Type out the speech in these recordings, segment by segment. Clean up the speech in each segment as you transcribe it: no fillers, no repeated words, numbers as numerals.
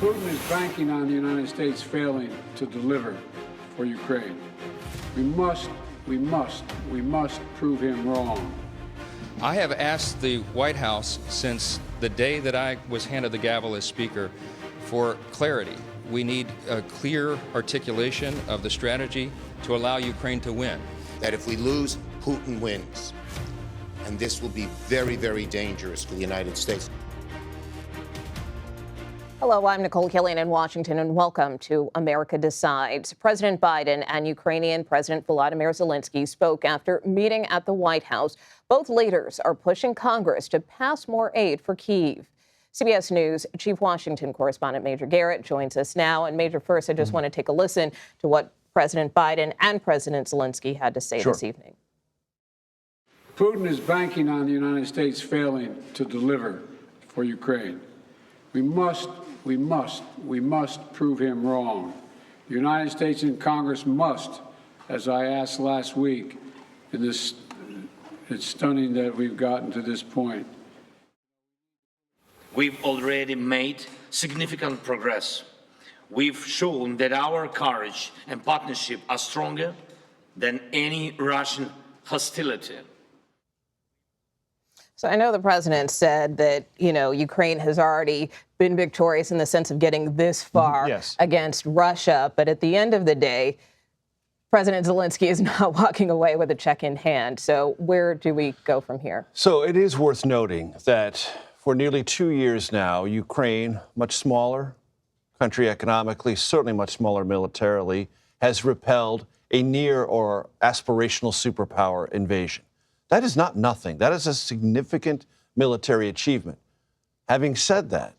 Putin is banking on the United States failing to deliver for Ukraine. We must prove him wrong. I have asked the White House since the day that I was handed the gavel as Speaker for clarity. We need a clear articulation of the strategy to allow Ukraine to win. That if we lose, Putin wins. And this will be very, very dangerous for the United States. Hello, I'm Nicole Killian in Washington, and welcome to America Decides. President Biden and Ukrainian President Volodymyr Zelenskyy spoke after meeting at the White House. Both leaders are pushing Congress to pass more aid for Kyiv. CBS News Chief Washington correspondent Major Garrett joins us now. And Major, first, I just want to take a listen to what President Biden and President Zelenskyy had to say this evening. Putin is banking on the United States failing to deliver for Ukraine. We must prove him wrong. The United States and Congress must, as I asked last week, it's stunning that we've gotten to this point. We've already made significant progress. We've shown that our courage and partnership are stronger than any Russian hostility. So I know the president said that, Ukraine has already been victorious in the sense of getting this far against Russia. But at the end of the day, President Zelenskyy is not walking away with a check in hand. So where do we go from here? So it is worth noting that for nearly 2 years now, Ukraine, much smaller country economically, certainly much smaller militarily, has repelled a near or aspirational superpower invasion. That is not nothing. That is a significant military achievement. Having said that,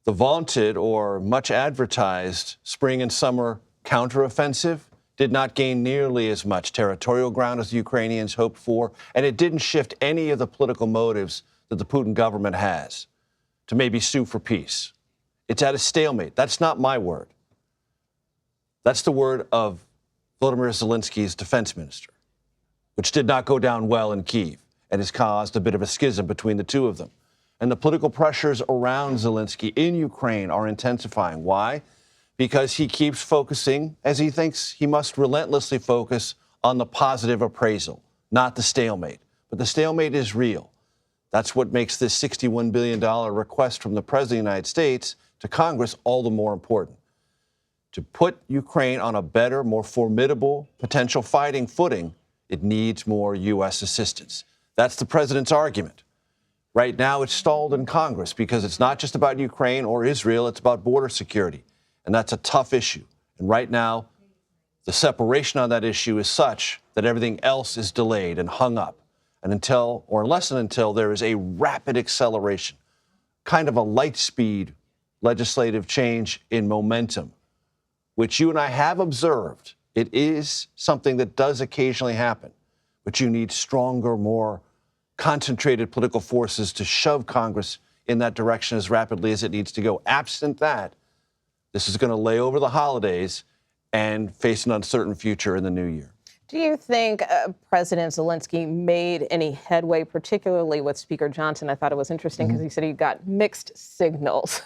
the vaunted or much advertised spring and summer counteroffensive did not gain nearly as much territorial ground as the Ukrainians hoped for, and it didn't shift any of the political motives that the Putin government has to maybe sue for peace. It's at a stalemate. That's not my word. That's the word of Volodymyr Zelenskyy's defense minister, which did not go down well in Kyiv and has caused a bit of a schism between the two of them. And the political pressures around Zelenskyy in Ukraine are intensifying. Why? Because he keeps focusing, as he thinks he must relentlessly focus, on the positive appraisal, not the stalemate. But the stalemate is real. That's what makes this $61 billion request from the President of the United States to Congress all the more important. To put Ukraine on a better, more formidable potential fighting footing, it needs more U.S. assistance. That's the president's argument. Right now, it's stalled in Congress because it's not just about Ukraine or Israel, it's about border security. And that's a tough issue. And right now, the separation on that issue is such that everything else is delayed and hung up. And unless there is a rapid acceleration, kind of a light speed legislative change in momentum, which you and I have observed, it is something that does occasionally happen, but you need stronger, more concentrated political forces to shove Congress in that direction as rapidly as it needs to go. Absent that, this is going to lay over the holidays and face an uncertain future in the new year. Do you think President Zelenskyy made any headway, particularly with Speaker Johnson? I thought it was interesting because he said he got mixed signals.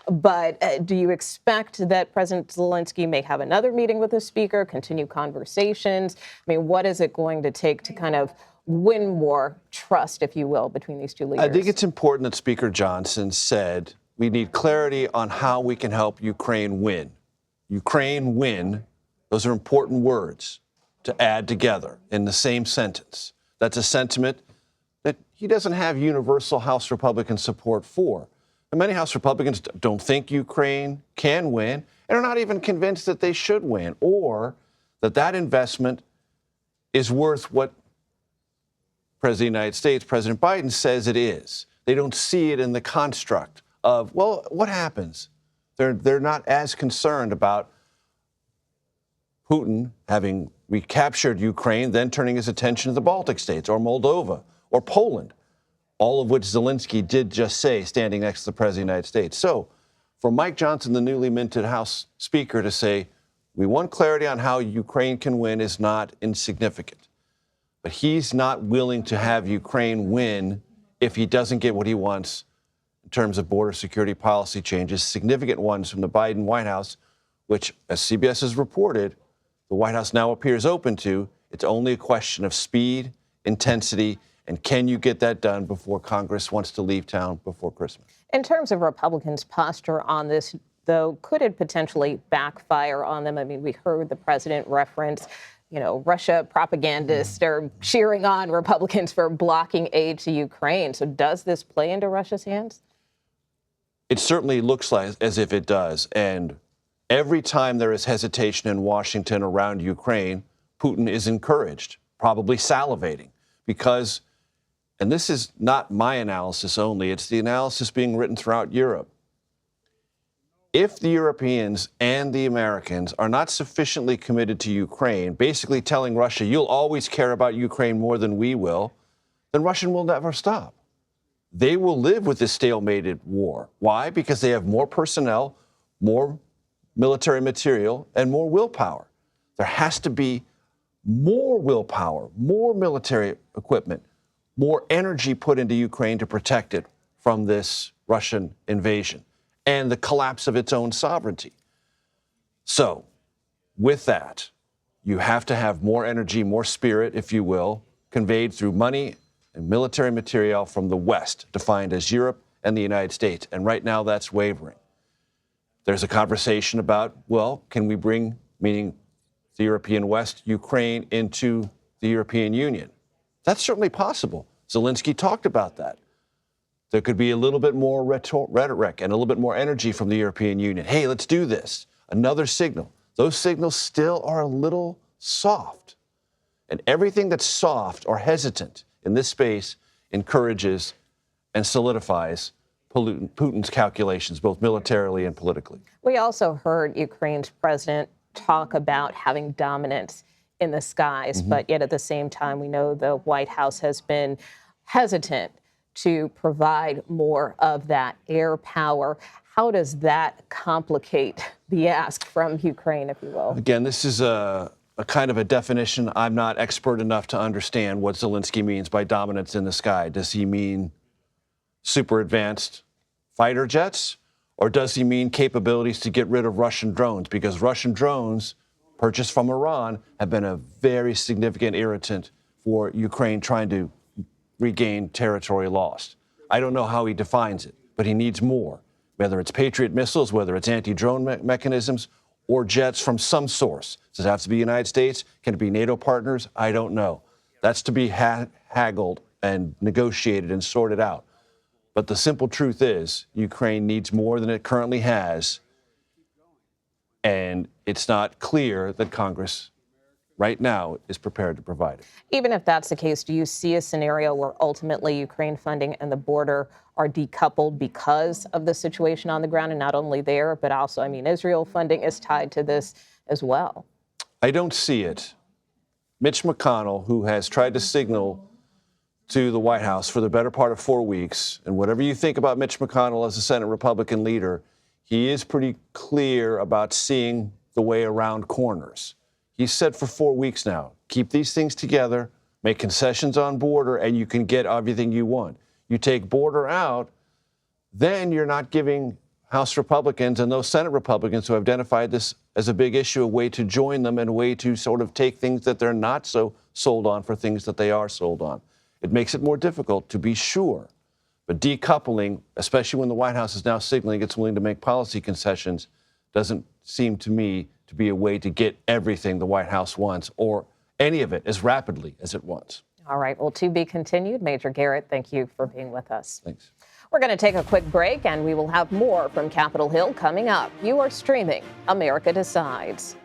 But do you expect that President Zelenskyy may have another meeting with the Speaker, continue conversations? I mean, what is it going to take to kind of win more trust, if you will, between these two leaders? I think it's important that Speaker Johnson said we need clarity on how we can help Ukraine win. Ukraine win, those are important words to add together in the same sentence. That's a sentiment that he doesn't have universal House Republican support for. And many House Republicans don't think Ukraine can win and are not even convinced that they should win or that investment is worth what President of the United States, President Biden, says it is. They don't see it in the construct of, well, what happens? They're not as concerned about Putin having recaptured Ukraine, then turning his attention to the Baltic states or Moldova or Poland, all of which Zelenskyy did just say standing next to the President of the United States. So for Mike Johnson, the newly minted House Speaker, to say, we want clarity on how Ukraine can win is not insignificant. But he's not willing to have Ukraine win if he doesn't get what he wants in terms of border security policy changes, significant ones from the Biden White House, which, as CBS has reported, the White House now appears open to. It's only a question of speed, intensity, and can you get that done before Congress wants to leave town before Christmas? In terms of Republicans' posture on this, though, could it potentially backfire on them? I mean, we heard the president reference, Russia propagandists are cheering on Republicans for blocking aid to Ukraine. So does this play into Russia's hands? It certainly looks like as if it does. And every time there is hesitation in Washington around Ukraine, Putin is encouraged, probably salivating, because, and this is not my analysis only, it's the analysis being written throughout Europe. If the Europeans and the Americans are not sufficiently committed to Ukraine, basically telling Russia, you'll always care about Ukraine more than we will, then Russia will never stop. They will live with this stalemated war. Why? Because they have more personnel, more military material, and more willpower. There has to be more willpower, more military equipment, more energy put into Ukraine to protect it from this Russian invasion and the collapse of its own sovereignty. So, with that, you have to have more energy, more spirit, if you will, conveyed through money and military material from the West, defined as Europe and the United States. And right now, that's wavering. There's a conversation about, well, can we bring, meaning the European West, Ukraine into the European Union? That's certainly possible. Zelenskyy talked about that. There could be a little bit more rhetoric and a little bit more energy from the European Union. Hey, let's do this. Another signal. Those signals still are a little soft. And everything that's soft or hesitant in this space encourages and solidifies Putin's calculations, both militarily and politically. We also heard Ukraine's president talk about having dominance in the skies, but yet at the same time, we know the White House has been hesitant to provide more of that air power. How does that complicate the ask from Ukraine, if you will? Again, this is a kind of a definition. I'm not expert enough to understand what Zelenskyy means by dominance in the sky. Does he mean super advanced fighter jets? Or does he mean capabilities to get rid of Russian drones? Because Russian drones purchased from Iran have been a very significant irritant for Ukraine trying to regain territory lost. I don't know how he defines it, but he needs more, whether it's Patriot missiles, whether it's anti-drone mechanisms, or jets from some source. Does it have to be the United States? Can it be NATO partners? I don't know. That's to be haggled and negotiated and sorted out. But the simple truth is, Ukraine needs more than it currently has, and it's not clear that Congress right now is prepared to provide it. Even if that's the case, do you see a scenario where ultimately Ukraine funding and the border are decoupled because of the situation on the ground, and not only there, but also, Israel funding is tied to this as well? I don't see it. Mitch McConnell, who has tried to signal to the White House for the better part of 4 weeks, and whatever you think about Mitch McConnell as a Senate Republican leader, he is pretty clear about seeing the way around corners. He's said for 4 weeks now, keep these things together, make concessions on border, and you can get everything you want. You take border out, then you're not giving House Republicans and those Senate Republicans who have identified this as a big issue a way to join them and a way to sort of take things that they're not so sold on for things that they are sold on. It makes it more difficult, to be sure. But decoupling, especially when the White House is now signaling it's willing to make policy concessions, doesn't seem to me to be a way to get everything the White House wants, or any of it, as rapidly as it wants. All right. Well, to be continued. Major Garrett, thank you for being with us. Thanks. We're going to take a quick break, and we will have more from Capitol Hill coming up. You are streaming America Decides.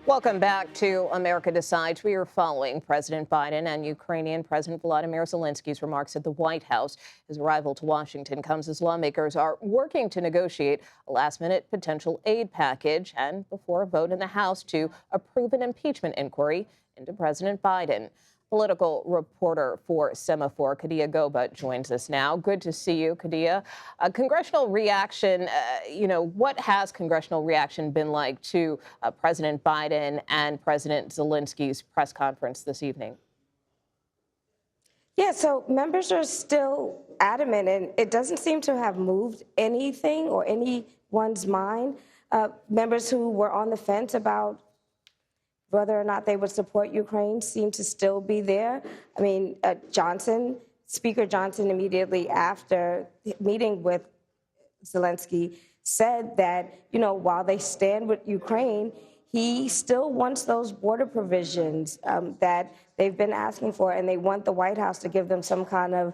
Welcome back to America Decides. We are following President Biden and Ukrainian President Volodymyr Zelensky's remarks at the White House. His arrival to Washington comes as lawmakers are working to negotiate a last-minute potential aid package and before a vote in the House to approve an impeachment inquiry into President Biden. Political reporter for Semaphore, Kadia Goba, joins us now. Good to see you, Kadia. Congressional reaction, what has congressional reaction been like to President Biden and President Zelensky's press conference this evening? Yeah, so members are still adamant, and it doesn't seem to have moved anything or anyone's mind. Members who were on the fence about whether or not they would support Ukraine seem to still be there. I mean, Speaker Johnson, immediately after meeting with Zelensky, said that, while they stand with Ukraine, he still wants those border provisions that they've been asking for, and they want the White House to give them some kind of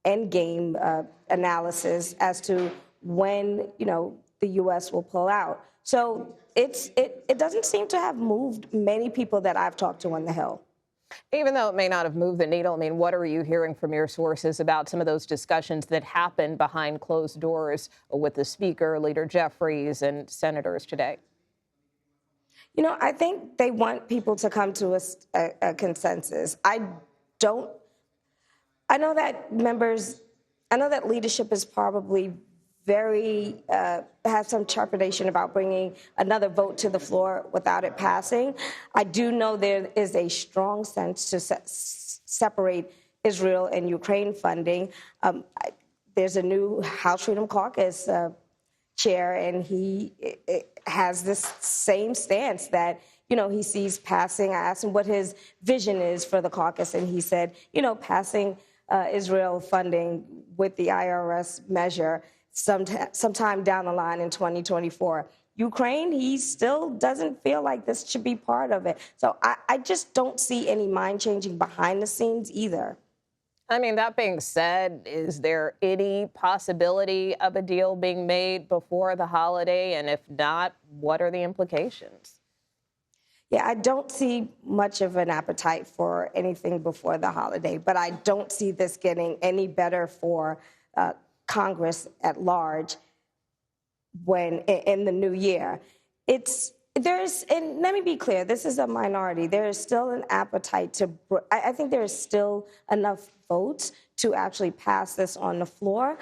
endgame analysis as to when, the U.S. will pull out. So it doesn't seem to have moved many people that I've talked to on the Hill. Even though it may not have moved the needle, I mean, what are you hearing from your sources about some of those discussions that happened behind closed doors with the Speaker, Leader Jeffries, and senators today? I think they want people to come to a consensus. I know that leadership is probably has some trepidation about bringing another vote to the floor without it passing. I do know there is a strong sense to separate Israel and Ukraine funding. There's a new House Freedom Caucus chair, and he has this same stance that, he sees passing. I asked him what his vision is for the caucus, and he said, passing Israel funding with the IRS measure sometime down the line in 2024. Ukraine, he still doesn't feel like this should be part of it. So I just don't see any mind changing behind the scenes either. I mean, that being said, is there any possibility of a deal being made before the holiday? And if not, what are the implications? Yeah, I don't see much of an appetite for anything before the holiday, but I don't see this getting any better for Congress at large when in the new year. And let me be clear, this is a minority. There is still an appetite I think there is still enough votes to actually pass this on the floor.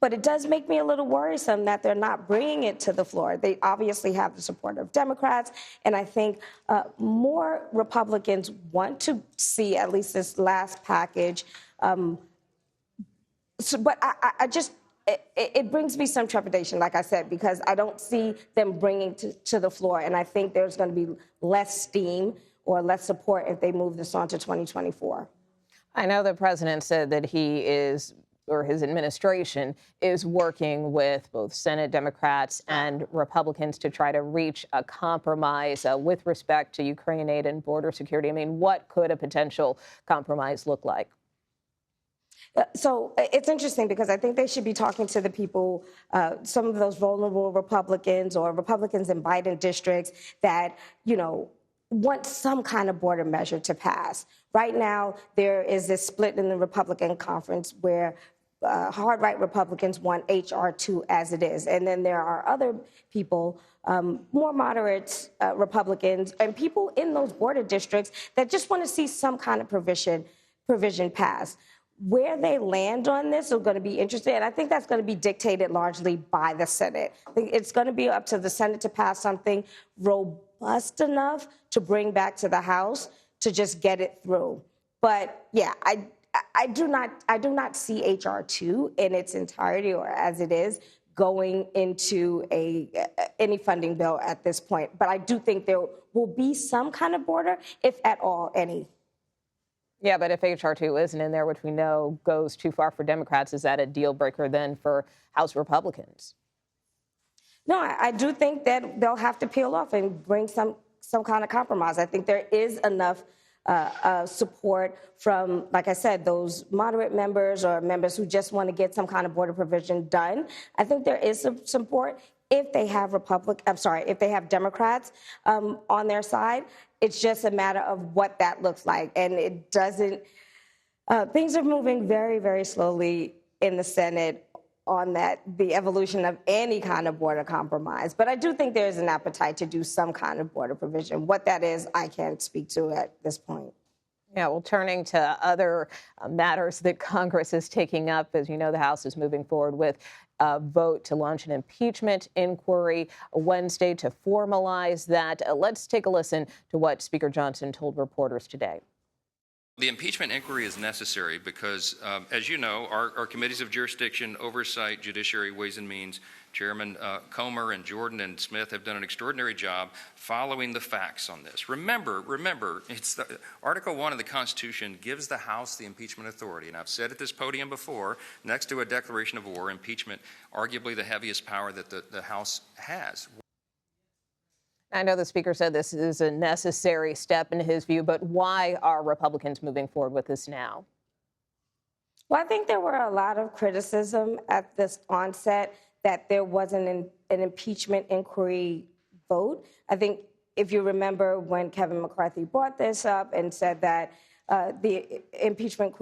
But it does make me a little worrisome that they're not bringing it to the floor. They obviously have the support of Democrats, and I think more Republicans want to see at least this last package. But it brings me some trepidation, like I said, because I don't see them bringing to the floor. And I think there's going to be less steam or less support if they move this on to 2024. I know the president said that his administration is working with both Senate Democrats and Republicans to try to reach a compromise with respect to Ukraine aid and border security. I mean, what could a potential compromise look like? So it's interesting because I think they should be talking to the people, some of those vulnerable Republicans or Republicans in Biden districts that, want some kind of border measure to pass. Right now, there is this split in the Republican conference where hard right Republicans want H.R. 2 as it is. And then there are other people, more moderate Republicans and people in those border districts that just want to see some kind of provision passed. Where they land on this is going to be interesting, and I think that's going to be dictated largely by the Senate. I think it's going to be up to the Senate to pass something robust enough to bring back to the House to just get it through. But yeah, I do not see H.R. 2 in its entirety or as it is going into any funding bill at this point. But I do think there will be some kind of border, if at all, any. Yeah, but if H.R. 2 isn't in there, which we know goes too far for Democrats, is that a deal breaker then for House Republicans? No, I do think that they'll have to peel off and bring some kind of compromise. I think there is enough support from, like I said, those moderate members or members who just want to get some kind of border provision done. I think there is some support if they have if they have Democrats on their side. It's just a matter of what that looks like. And it doesn't, things are moving very, very slowly in the Senate on the evolution of any kind of border compromise. But I do think there's an appetite to do some kind of border provision. What that is, I can't speak to at this point. Yeah, well, turning to other matters that Congress is taking up, as you know, the House is moving forward with a vote to launch an impeachment inquiry Wednesday to formalize that. Let's take a listen to what Speaker Johnson told reporters today. The impeachment inquiry is necessary because, as you know, our committees of jurisdiction, oversight, judiciary, ways and means, Chairman Comer and Jordan and Smith have done an extraordinary job following the facts on this. Remember, it's Article 1 of the Constitution gives the House the impeachment authority. And I've said at this podium before, next to a declaration of war, impeachment, arguably the heaviest power that the House has. I know the Speaker said this is a necessary step in his view, but why are Republicans moving forward with this now? Well, I think there were a lot of criticism at this onset that there wasn't an impeachment inquiry vote. I think if you remember when Kevin McCarthy brought this up and said that the impeachment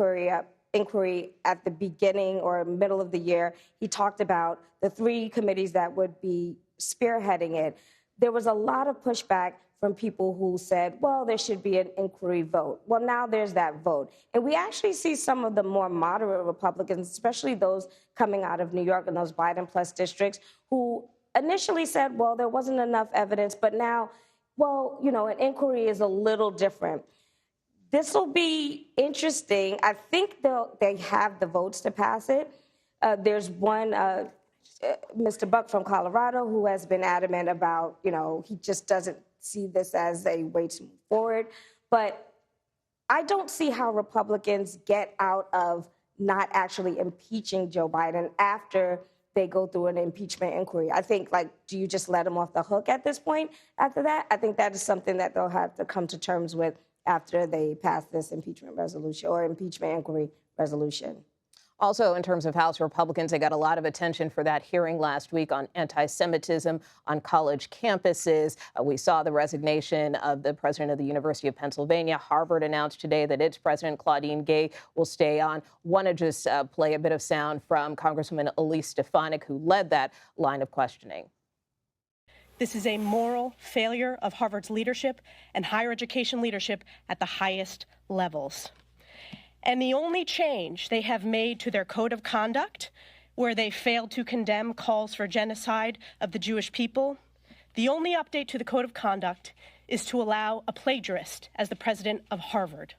inquiry at the beginning or middle of the year, he talked about the 3 committees that would be spearheading it. There was a lot of pushback from people who said, well, there should be an inquiry vote. Well, now there's that vote. And we actually see some of the more moderate Republicans, especially those coming out of New York and those Biden plus districts, who initially said, well, there wasn't enough evidence, but now, well, you know, an inquiry is a little different. This will be interesting. I think they have the votes to pass it. There's one, Mr. Buck from Colorado, who has been adamant about, you know, he just doesn't see this as a way to move forward. But I don't see how Republicans get out of not actually impeaching Joe Biden after they go through an impeachment inquiry. I think, like, do you just let him off the hook at this point after that? I think that is something that they'll have to come to terms with after they pass this impeachment resolution or impeachment inquiry resolution. Also, in terms of House Republicans, they got a lot of attention for that hearing last week on anti-Semitism on college campuses. We saw the resignation of the president of the University of Pennsylvania. Harvard announced today that its president, Claudine Gay, will stay on. Want to just play a bit of sound from Congresswoman Elise Stefanik, who led that line of questioning. This is a moral failure of Harvard's leadership and higher education leadership at the highest levels. And the only change they have made to their code of conduct, where they failed to condemn calls for genocide of the Jewish people, the only update to the code of conduct is to allow a plagiarist as the president of Harvard.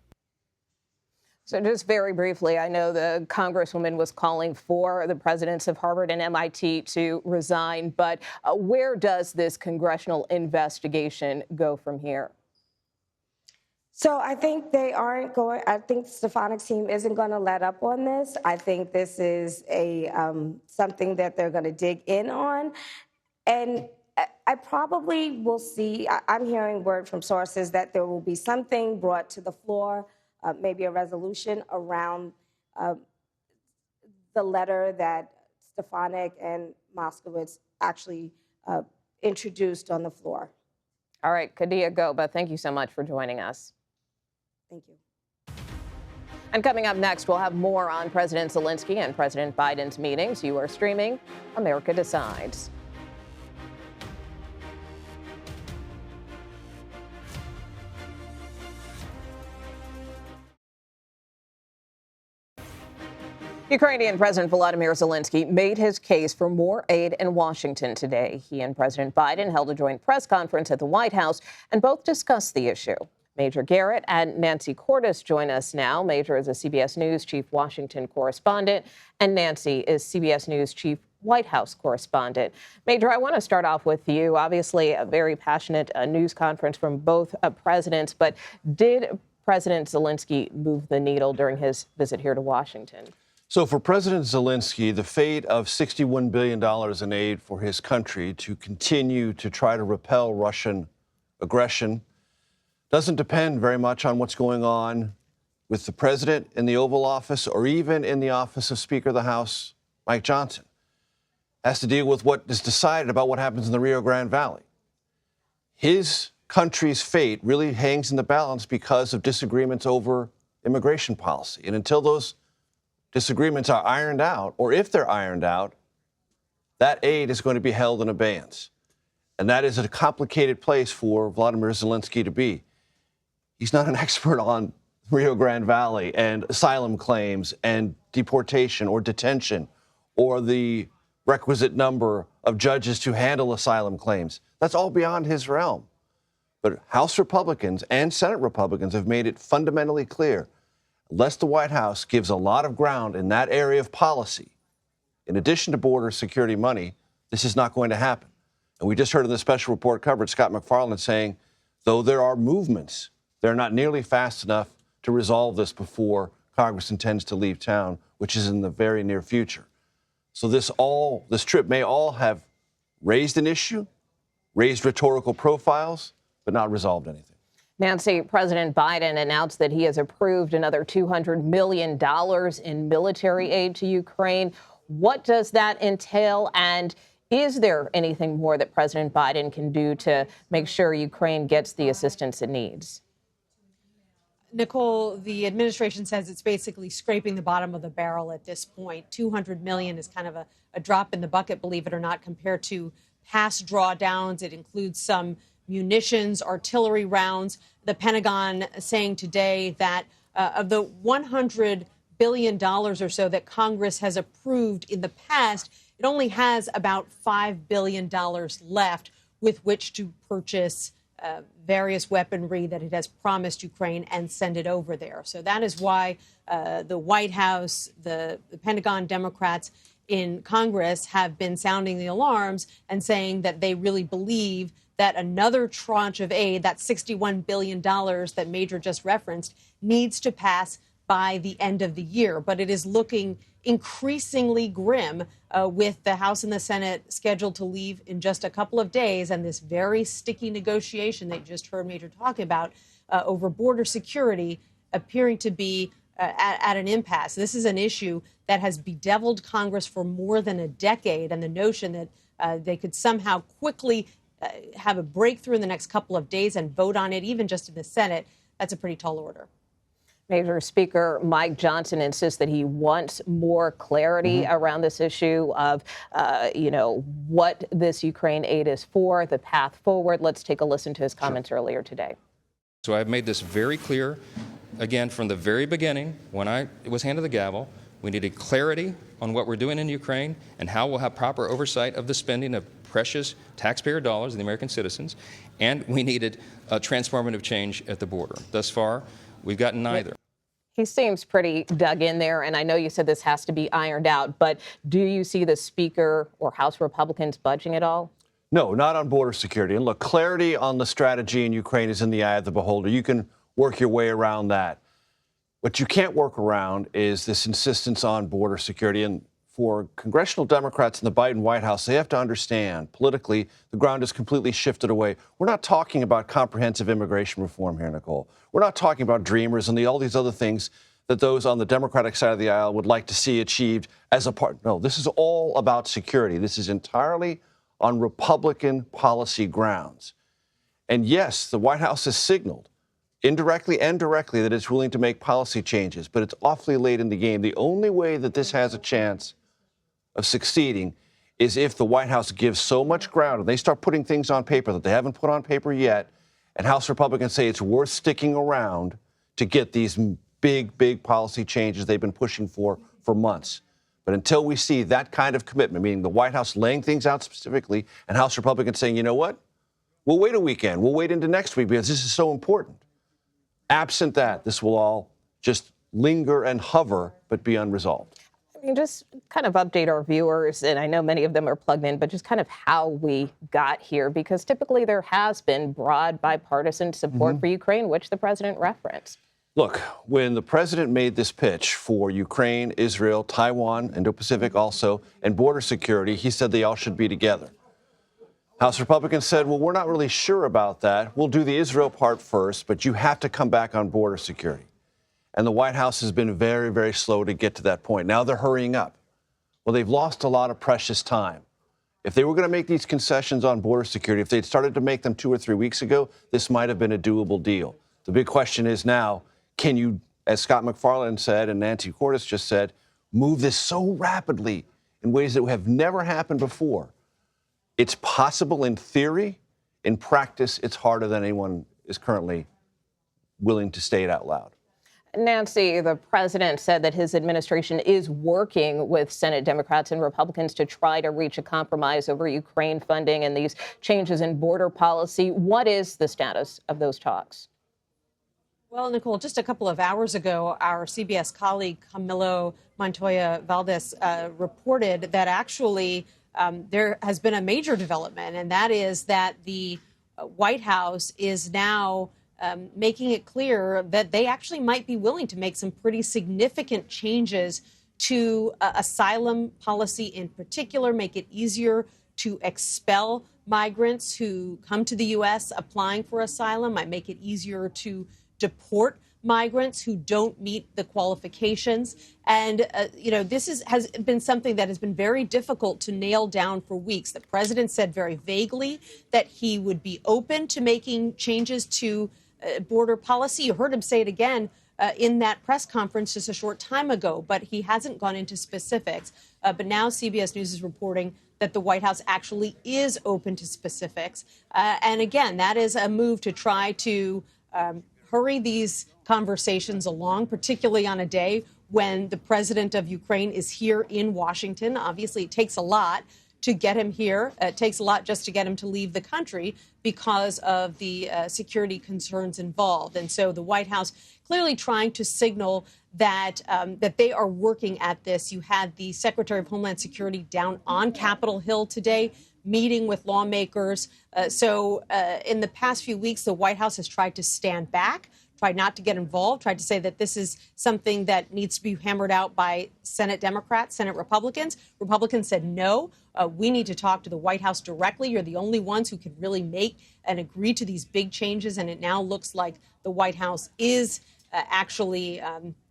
So just very briefly, I know the Congresswoman was calling for the presidents of Harvard and MIT to resign, but where does this congressional investigation go from here? So I think they aren't going, I think Stefanik's team isn't going to let up on this. I think this is something that they're going to dig in on. And I probably will see, I'm hearing word from sources that there will be something brought to the floor, maybe a resolution around the letter that Stefanik and Moskowitz actually introduced on the floor. All right, Kadia Goba, thank you so much for joining us. Thank you. And coming up next, we'll have more on President Zelenskyy and President Biden's meetings. You are streaming America Decides. Ukrainian President Volodymyr Zelenskyy made his case for more aid in Washington today. He and President Biden held a joint press conference at the White House and both discussed the issue. Major Garrett and Nancy Cordes join us now. Major is a CBS News chief Washington correspondent, and Nancy is CBS News chief White House correspondent. Major, I want to start off with you. Obviously, a very passionate news conference from both presidents, but did President Zelenskyy move the needle during his visit here to Washington? So for President Zelenskyy, the fate of $61 billion in aid for his country to continue to try to repel Russian aggression doesn't depend very much on what's going on with the president in the Oval Office or even in the office of Speaker of the House, Mike Johnson. It has to deal with what is decided about what happens in the Rio Grande Valley. His country's fate really hangs in the balance because of disagreements over immigration policy. And until those disagreements are ironed out, or if they're ironed out, that aid is going to be held in abeyance. And that is a complicated place for Volodymyr Zelenskyy to be. He's not an expert on Rio Grande Valley and asylum claims and deportation or detention or the requisite number of judges to handle asylum claims. That's all beyond his realm. But House Republicans and Senate Republicans have made it fundamentally clear, unless the White House gives a lot of ground in that area of policy, in addition to border security money, this is not going to happen. And we just heard in the special report coverage, Scott McFarland saying, though there are movements, they're not nearly fast enough to resolve this before Congress intends to leave town, which is in the very near future. So this trip may all have raised an issue, raised rhetorical profiles, but not resolved anything. Nancy, President Biden announced that he has approved another $200 million in military aid to Ukraine. What does that entail? And is there anything more that President Biden can do to make sure Ukraine gets the assistance it needs? Nicole, the administration says it's basically scraping the bottom of the barrel at this point. $200 million is kind of a drop in the bucket, believe it or not, compared to past drawdowns. It includes some munitions, artillery rounds. The Pentagon saying today that of the $100 billion or so that Congress has approved in the past, it only has about $5 billion left with which to purchase various weaponry that it has promised Ukraine and send it over there. So that is why the White House, the Pentagon, Democrats in Congress have been sounding the alarms and saying that they really believe that another tranche of aid, that $61 billion that Major just referenced, needs to pass by the end of the year. But it is looking increasingly grim with the House and the Senate scheduled to leave in just a couple of days, and this very sticky negotiation that you just heard Major talk about over border security appearing to be at an impasse. This is an issue that has bedeviled Congress for more than a decade, and the notion that they could somehow quickly have a breakthrough in the next couple of days and vote on it, even just in the Senate, that's a pretty tall order. Major Speaker Mike Johnson insists that he wants more clarity around this issue of, what this Ukraine aid is for, the path forward. Let's take a listen to his comments earlier today. So I've made this very clear, again, from the very beginning, when I was handed the gavel. We needed clarity on what we're doing in Ukraine and how we'll have proper oversight of the spending of precious taxpayer dollars of the American citizens. And we needed a transformative change at the border. Thus far, we've gotten neither. He seems pretty dug in there, and I know you said this has to be ironed out, but do you see the Speaker or House Republicans budging at all? No, not on border security. And look, clarity on the strategy in Ukraine is in the eye of the beholder. You can work your way around that. What you can't work around is this insistence on border security. And for congressional Democrats in the Biden White House, they have to understand politically the ground is completely shifted away. We're not talking about comprehensive immigration reform here, Nicole. We're not talking about dreamers and all these other things that those on the Democratic side of the aisle would like to see achieved as a part. No, this is all about security. This is entirely on Republican policy grounds. And yes, the White House has signaled indirectly and directly that it's willing to make policy changes, but it's awfully late in the game. The only way that this has a chance of succeeding is if the White House gives so much ground and they start putting things on paper that they haven't put on paper yet, and House Republicans say it's worth sticking around to get these big policy changes they've been pushing for months. But until we see that kind of commitment, meaning the White House laying things out specifically and House Republicans saying, you know what, we'll wait a weekend, we'll wait into next week because this is so important. Absent that, this will all just linger and hover but be unresolved. I mean, just kind of update our viewers, and I know many of them are plugged in, but just kind of how we got here, because typically there has been broad bipartisan support for Ukraine, which the president referenced. Look, when the president made this pitch for Ukraine, Israel, Taiwan, Indo-Pacific also, and border security, he said they all should be together. House Republicans said, well, we're not really sure about that. We'll do the Israel part first, but you have to come back on border security. And the White House has been very, very slow to get to that point. Now they're hurrying up. Well, they've lost a lot of precious time. If they were going to make these concessions on border security, if they'd started to make them 2 or 3 weeks ago, this might have been a doable deal. The big question is now, can you, as Scott McFarland said and Nancy Cordes just said, move this so rapidly in ways that have never happened before? It's possible in theory. In practice, it's harder than anyone is currently willing to state out loud. Nancy, the president said that his administration is working with Senate Democrats and Republicans to try to reach a compromise over Ukraine funding and these changes in border policy. What is the status of those talks? Well, Nicole, just a couple of hours ago, our CBS colleague Camilo Montoya Valdez reported that actually there has been a major development, and that is that the White House is now making it clear that they actually might be willing to make some pretty significant changes to asylum policy in particular, make it easier to expel migrants who come to the U.S. applying for asylum, might make it easier to deport migrants who don't meet the qualifications. And, this has been something that has been very difficult to nail down for weeks. The president said very vaguely that he would be open to making changes to border policy. You heard him say it again in that press conference just a short time ago, but he hasn't gone into specifics. But now CBS News is reporting that the White House actually is open to specifics. And again, that is a move to try to hurry these conversations along, particularly on a day when the president of Ukraine is here in Washington. Obviously, it takes a lot to get him here. It takes a lot just to get him to leave the country because of the security concerns involved. And so the White House clearly trying to signal that that they are working at this. You had the Secretary of Homeland Security down on Capitol Hill today, meeting with lawmakers. So in the past few weeks, the White House has tried to stand back, tried not to get involved, tried to say that this is something that needs to be hammered out by Senate Democrats, Senate Republicans. Republicans said, no, we need to talk to the White House directly. You're the only ones who can really make and agree to these big changes. And it now looks like the White House is actually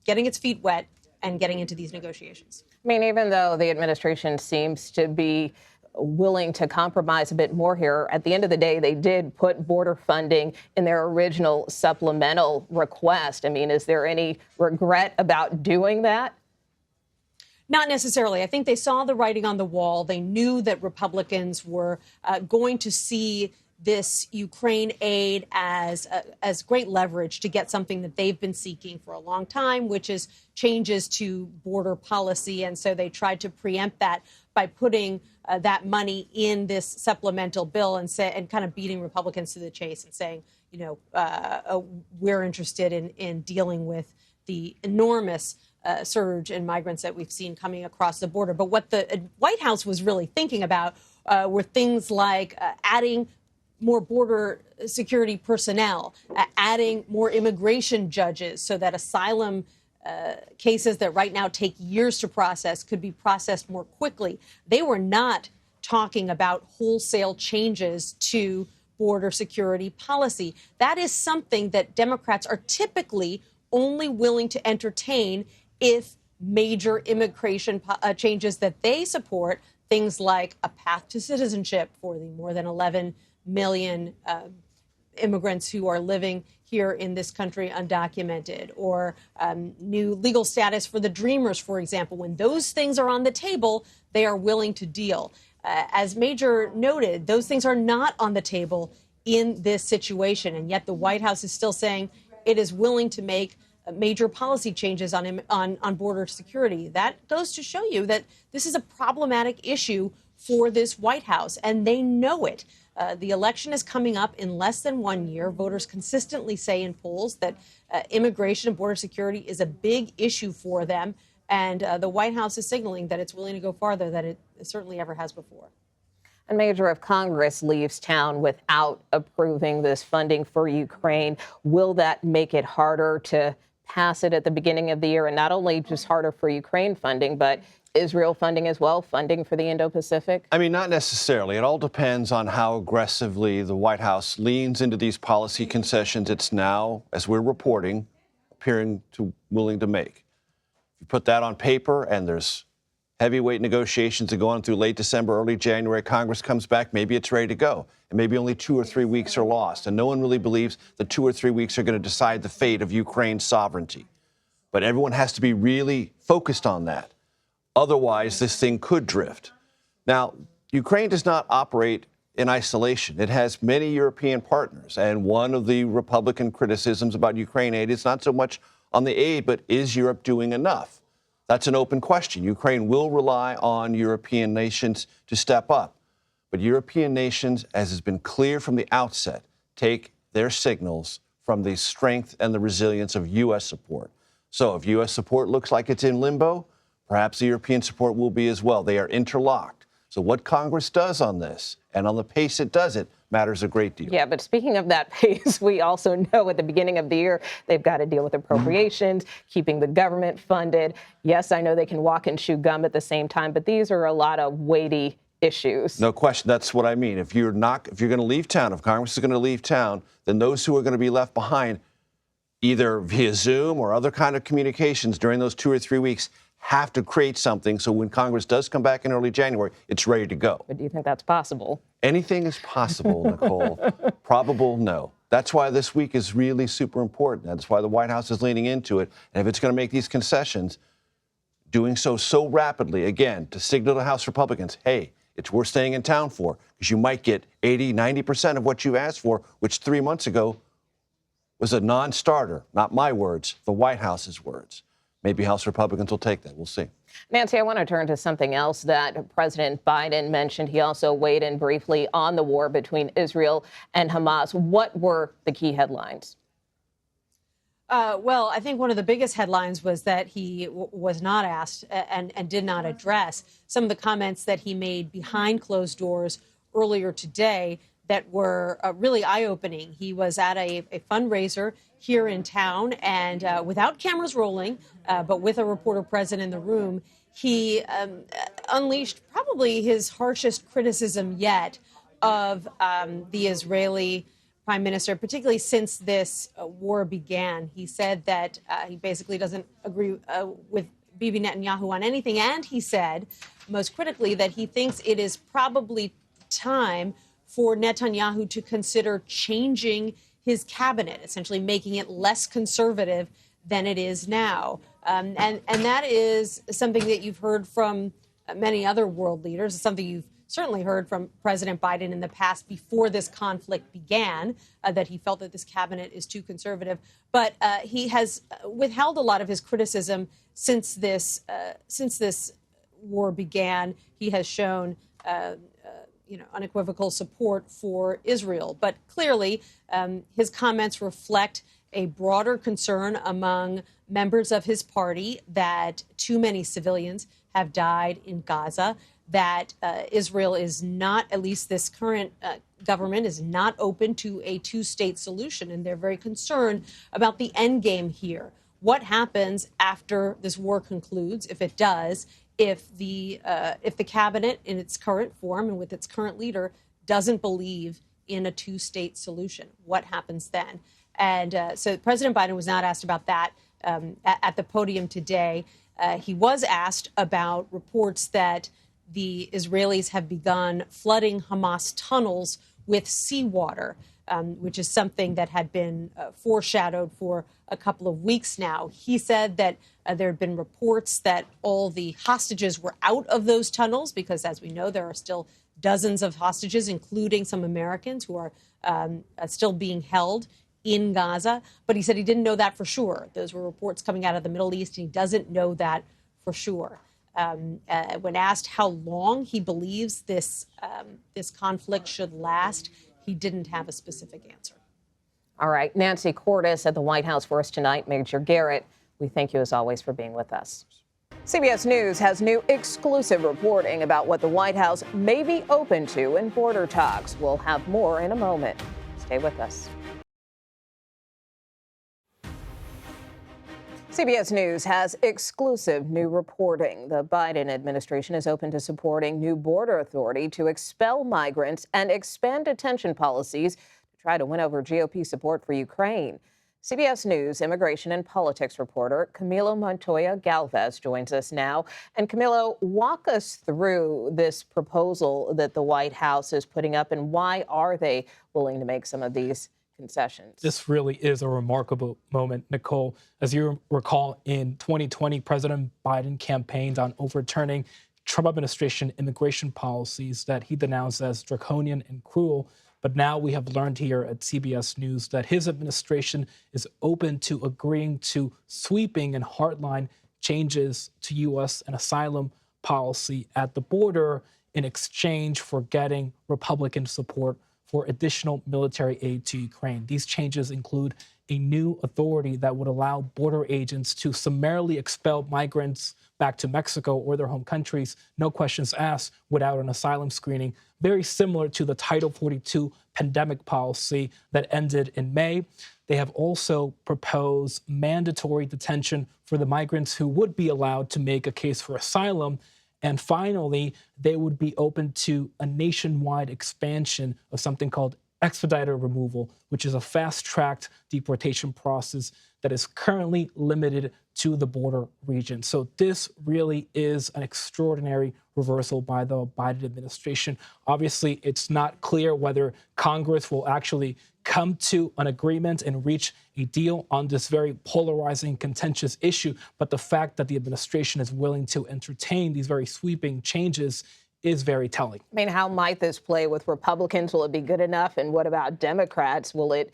getting its feet wet and getting into these negotiations. I mean, even though the administration seems to be willing to compromise a bit more here, at the end of the day, they did put border funding in their original supplemental request. I mean, is there any regret about doing that? Not necessarily. I think they saw the writing on the wall. They knew that Republicans were going to see this Ukraine aid as great leverage to get something that they've been seeking for a long time, which is changes to border policy. And so they tried to preempt that by putting that money in this supplemental bill and kind of beating Republicans to the chase and saying, we're interested in dealing with the enormous surge in migrants that we've seen coming across the border. But what the White House was really thinking about were things like adding more border security personnel, adding more immigration judges so that asylum cases that right now take years to process could be processed more quickly. They were not talking about wholesale changes to border security policy. That is something that Democrats are typically only willing to entertain if major immigration changes that they support, things like a path to citizenship for the more than 11 million immigrants who are living here in this country undocumented, or new legal status for the Dreamers, for example. When those things are on the table, they are willing to deal. As Major noted, those things are not on the table in this situation, and yet the White House is still saying it is willing to make major policy changes on border security. That goes to show you that this is a problematic issue for this White House, and they know it. The election is coming up in less than 1 year. Voters consistently say in polls that immigration and border security is a big issue for them. And the White House is signaling that it's willing to go farther than it certainly ever has before. A major of Congress leaves town without approving this funding for Ukraine. Will that make it harder to pass it at the beginning of the year? And not only just harder for Ukraine funding, but Israel funding as well, funding for the Indo-Pacific? I mean, not necessarily. It all depends on how aggressively the White House leans into these policy concessions it's now, as we're reporting, appearing to willing to make. You put that on paper, and there's heavyweight negotiations that go on through late December, early January. Congress comes back, maybe it's ready to go. And maybe only 2 or 3 weeks are lost. And no one really believes that 2 or 3 weeks are going to decide the fate of Ukraine's sovereignty. But everyone has to be really focused on that. Otherwise, this thing could drift. Now, Ukraine does not operate in isolation. It has many European partners. And one of the Republican criticisms about Ukraine aid is not so much on the aid, but is Europe doing enough? That's an open question. Ukraine will rely on European nations to step up. But European nations, as has been clear from the outset, take their signals from the strength and the resilience of U.S. support. So if U.S. support looks like it's in limbo, perhaps the European support will be as well. They are interlocked. So what Congress does on this and on the pace it does it matters a great deal. Yeah, but speaking of that pace, we also know at the beginning of the year, they've got to deal with appropriations, keeping the government funded. Yes, I know they can walk and chew gum at the same time, but these are a lot of weighty issues. No question. That's what I mean. If you're going to leave town, if Congress is going to leave town, then those who are going to be left behind, either via Zoom or other kind of communications during those 2 or 3 weeks, have to create something so when Congress does come back in early January, it's ready to go. But do you think that's possible? Anything is possible, Nicole. Probable, no. That's why this week is really super important. That's why the White House is leaning into it. And if it's going to make these concessions, doing so rapidly, again, to signal to House Republicans, hey, it's worth staying in town for, because you might get 80, 90% of what you asked for, which 3 months ago was a non-starter. Not my words, the White House's words. Maybe House Republicans will take that. We'll see. Nancy, I want to turn to something else that President Biden mentioned. He also weighed in briefly on the war between Israel and Hamas. What were the key headlines? Well, I think one of the biggest headlines was that he was not asked and did not address some of the comments that he made behind closed doors earlier today that were really eye-opening. He was at a fundraiser here in town, and without cameras rolling, but with a reporter present in the room, he unleashed probably his harshest criticism yet of the Israeli prime minister, particularly since this war began. He said that he basically doesn't agree with Bibi Netanyahu on anything, and he said, most critically, that he thinks it is probably time for Netanyahu to consider changing his cabinet, essentially making it less conservative than it is now. And that is something that you've heard from many other world leaders. It's something you've certainly heard from President Biden in the past before this conflict began, that he felt that this cabinet is too conservative. But he has withheld a lot of his criticism since this war began. He has shown unequivocal support for Israel. But clearly, his comments reflect a broader concern among members of his party that too many civilians have died in Gaza, that Israel is not, at least this current government, is not open to a two-state solution. And they're very concerned about the end game here. What happens after this war concludes, if it does, if the cabinet in its current form and with its current leader doesn't believe in a two-state solution? What happens then? And so President Biden was not asked about that at the podium today. He was asked about reports that the Israelis have begun flooding Hamas tunnels with seawater, which is something that had been foreshadowed for a couple of weeks now. He said that there had been reports that all the hostages were out of those tunnels because, as we know, there are still dozens of hostages, including some Americans who are still being held in Gaza. But he said he didn't know that for sure. Those were reports coming out of the Middle East, and he doesn't know that for sure. When asked how long he believes this conflict should last, he didn't have a specific answer. All right. Nancy Cordes at the White House for us tonight. Major Garrett, we thank you as always for being with us. CBS News has new exclusive reporting about what the White House may be open to in border talks. We'll have more in a moment. Stay with us. CBS News has exclusive new reporting. The Biden administration is open to supporting new border authority to expel migrants and expand detention policies to try to win over GOP support for Ukraine. CBS News immigration and politics reporter Camilo Montoya Galvez joins us now. And Camilo, walk us through this proposal that the White House is putting up, and why are they willing to make some of these concessions? This really is a remarkable moment, Nicole. As you recall, in 2020, President Biden campaigned on overturning Trump administration immigration policies that he denounced as draconian and cruel. But now we have learned here at CBS News that his administration is open to agreeing to sweeping and hardline changes to U.S. and asylum policy at the border in exchange for getting Republican support for additional military aid to Ukraine. These changes include a new authority that would allow border agents to summarily expel migrants back to Mexico or their home countries, no questions asked, without an asylum screening, very similar to the Title 42 pandemic policy that ended in May. They have also proposed mandatory detention for the migrants who would be allowed to make a case for asylum. And finally, they would be open to a nationwide expansion of something called expedited removal, which is a fast-tracked deportation process that is currently limited to the border region. So this really is an extraordinary reversal by the Biden administration. Obviously, it's not clear whether Congress will actually come to an agreement and reach a deal on this very polarizing, contentious issue. But the fact that the administration is willing to entertain these very sweeping changes is very telling. I mean, how might this play with Republicans? Will it be good enough? And what about Democrats? Would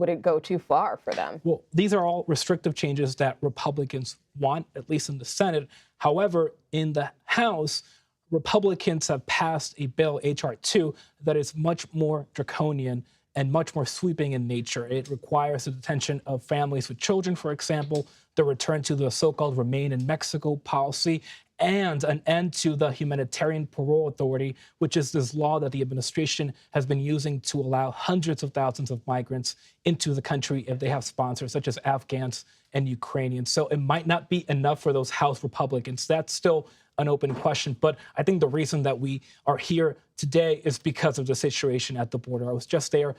it go too far for them? Well, these are all restrictive changes that Republicans want, at least in the Senate. However, in the House, Republicans have passed a bill, H.R. 2, that is much more draconian and much more sweeping in nature. It requires the detention of families with children, for example, the return to the so-called Remain in Mexico policy, and an end to the Humanitarian Parole Authority, which is this law that the administration has been using to allow hundreds of thousands of migrants into the country if they have sponsors, such as Afghans and Ukrainians. So it might not be enough for those House Republicans. That's still an open question. But I think the reason that we are here today is because of the situation at the border. I was just there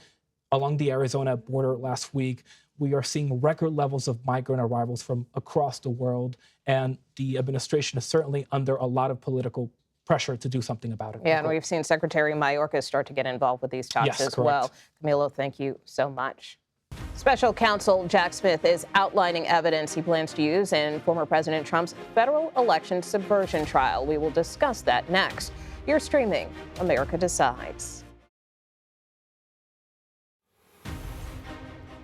along the Arizona border last week. We are seeing record levels of migrant arrivals from across the world, and the administration is certainly under a lot of political pressure to do something about it. Yeah, and we've seen Secretary Mayorkas start to get involved with these talks as well. Camilo, thank you so much. Special counsel Jack Smith is outlining evidence he plans to use in former President Trump's federal election subversion trial. We will discuss that next. You're streaming America Decides.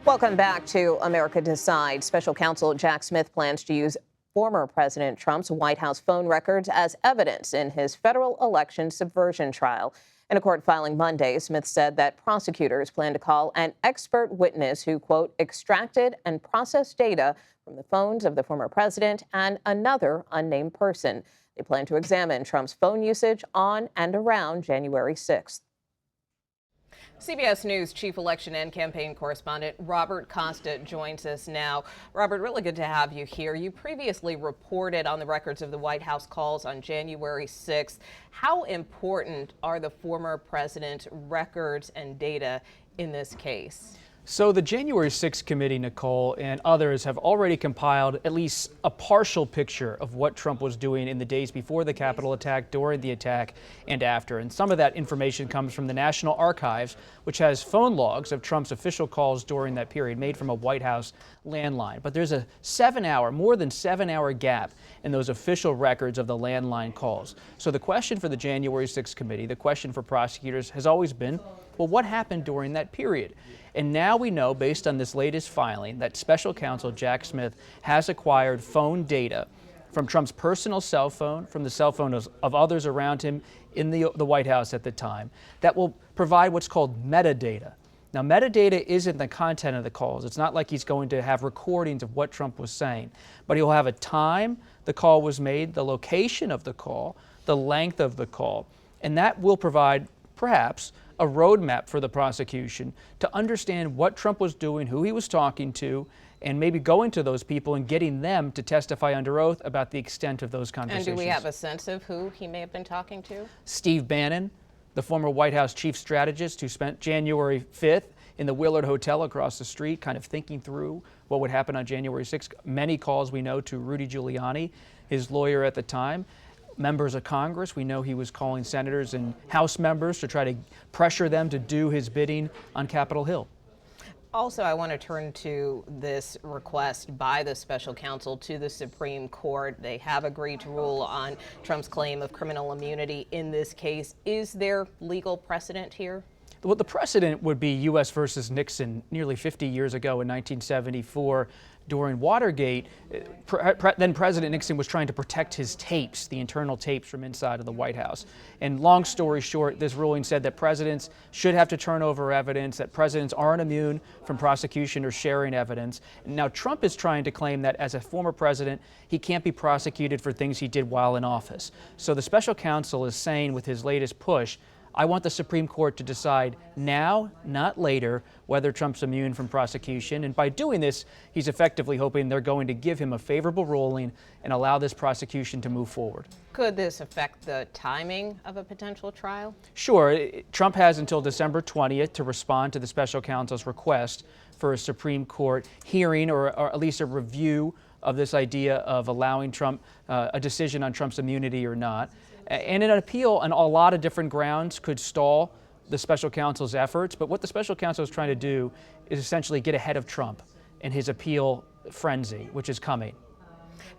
Welcome back to America Decides. Special counsel Jack Smith plans to use former President Trump's White House phone records as evidence in his federal election subversion trial. In a court filing Monday, Smith said that prosecutors plan to call an expert witness who, quote, extracted and processed data from the phones of the former president and another unnamed person. They plan to examine Trump's phone usage on and around January 6th. CBS News chief election and campaign correspondent Robert Costa joins us now. Robert, really good to have you here. You previously reported on the records of the White House calls on January 6th. How important are the former president's records and data in this case? So the January 6th committee, Nicole, and others have already compiled at least a partial picture of what Trump was doing in the days before the Capitol attack, during the attack, and after. And some of that information comes from the National Archives, which has phone logs of Trump's official calls during that period made from a White House landline. But there's a more than 7-hour gap in those official records of the landline calls. So the question for the January 6th committee, the question for prosecutors has always been, well, what happened during that period? And now we know, based on this latest filing, that special counsel Jack Smith has acquired phone data from Trump's personal cell phone, from the cell phone of others around him in the White House at the time, that will provide what's called metadata. Now, metadata isn't the content of the calls. It's not like he's going to have recordings of what Trump was saying, but he'll have a time the call was made, the location of the call, the length of the call, and that will provide, perhaps, a roadmap for the prosecution to understand what Trump was doing, who he was talking to, and maybe going to those people and getting them to testify under oath about the extent of those conversations. And do we have a sense of who he may have been talking to? Steve Bannon, the former White House chief strategist who spent January 5th in the Willard Hotel across the street kind of thinking through what would happen on January 6th. Many calls we know to Rudy Giuliani, his lawyer at the time. Members of Congress, we know he was calling senators and House members to try to pressure them to do his bidding on Capitol Hill. Also, I want to turn to this request by the special counsel to the Supreme Court. They have agreed to rule on Trump's claim of criminal immunity in this case. Is there legal precedent here? Well, the precedent would be U.S. versus Nixon nearly 50 years ago in 1974 during Watergate. Then President Nixon was trying to protect his tapes, the internal tapes from inside of the White House. And long story short, this ruling said that presidents should have to turn over evidence, that presidents aren't immune from prosecution or sharing evidence. Now, Trump is trying to claim that as a former president, he can't be prosecuted for things he did while in office. So the special counsel is saying with his latest push, I want the Supreme Court to decide now, not later, whether Trump's immune from prosecution. And by doing this, he's effectively hoping they're going to give him a favorable ruling and allow this prosecution to move forward. Could this affect the timing of a potential trial? Sure. Trump has until December 20th to respond to the special counsel's request for a Supreme Court hearing or at least a review of this idea of allowing Trump a decision on Trump's immunity or not. And an appeal on a lot of different grounds could stall the special counsel's efforts. But what the special counsel is trying to do is essentially get ahead of Trump and his appeal frenzy, which is coming.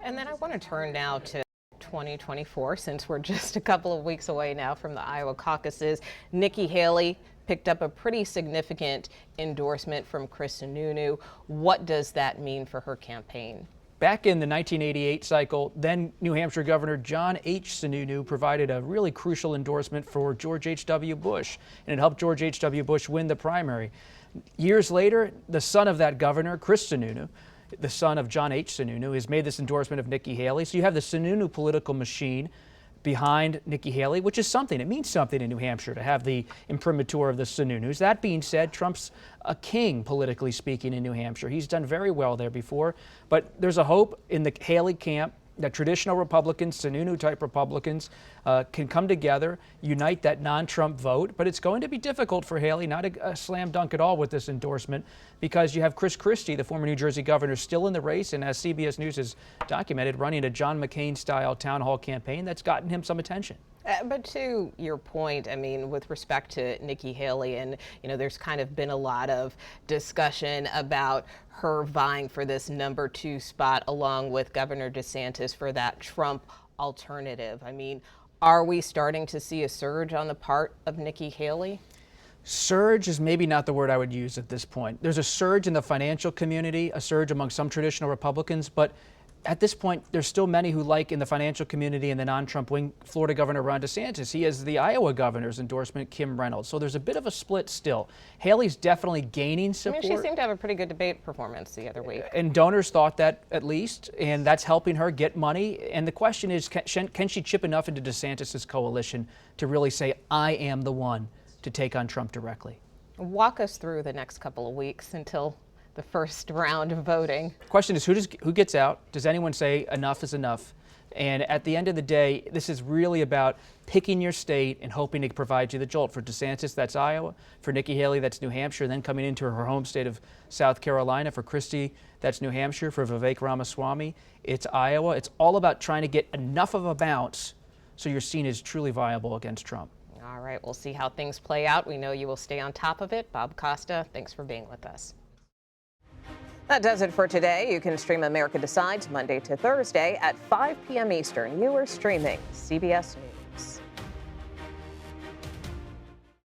And then I want to turn now to 2024, since we're just a couple of weeks away now from the Iowa caucuses. Nikki Haley picked up a pretty significant endorsement from Chris Sununu. What does that mean for her campaign? Back in the 1988 cycle, then New Hampshire Governor John H. Sununu provided a really crucial endorsement for George H.W. Bush, and it helped George H.W. Bush win the primary. Years later, the son of that governor, Chris Sununu, the son of John H. Sununu, has made this endorsement of Nikki Haley. So you have the Sununu political machine behind Nikki Haley, which is something. It means something in New Hampshire to have the imprimatur of the Sununus. That being said, Trump's a king, politically speaking, in New Hampshire. He's done very well there before. But there's a hope in the Haley camp that traditional Republicans, Sununu-type Republicans, can come together, unite that non-Trump vote. But it's going to be difficult for Haley, not a slam dunk at all with this endorsement, because you have Chris Christie, the former New Jersey governor, still in the race, and as CBS News has documented, running a John McCain-style town hall campaign that's gotten him some attention. But to your point, I mean, with respect to Nikki Haley, and, you know, there's kind of been a lot of discussion about her vying for this number 2 spot along with Governor DeSantis for that Trump alternative. I mean, are we starting to see a surge on the part of Nikki Haley? Surge is maybe not the word I would use at this point. There's a surge in the financial community, a surge among some traditional Republicans, but at this point, there's still many who like in the financial community and the non-Trump wing Florida Governor Ron DeSantis. He has the Iowa governor's endorsement, Kim Reynolds. So there's a bit of a split still. Haley's definitely gaining support. I mean, she seemed to have a pretty good debate performance the other week. And donors thought that, at least, and that's helping her get money. And the question is, can she chip enough into DeSantis' coalition to really say, I am the one to take on Trump directly? Walk us through the next couple of weeks until the first round of voting. Question is, who gets out? Does anyone say enough is enough? And at the end of the day, this is really about picking your state and hoping to provide you the jolt. For DeSantis, that's Iowa. For Nikki Haley, that's New Hampshire. Then coming into her home state of South Carolina. For Christie, that's New Hampshire. For Vivek Ramaswamy, it's Iowa. It's all about trying to get enough of a bounce so you're seen as truly viable against Trump. All right, we'll see how things play out. We know you will stay on top of it. Bob Costa, thanks for being with us. That does it for today. You can stream America Decides Monday to Thursday at 5 p.m. Eastern. You are streaming CBS News.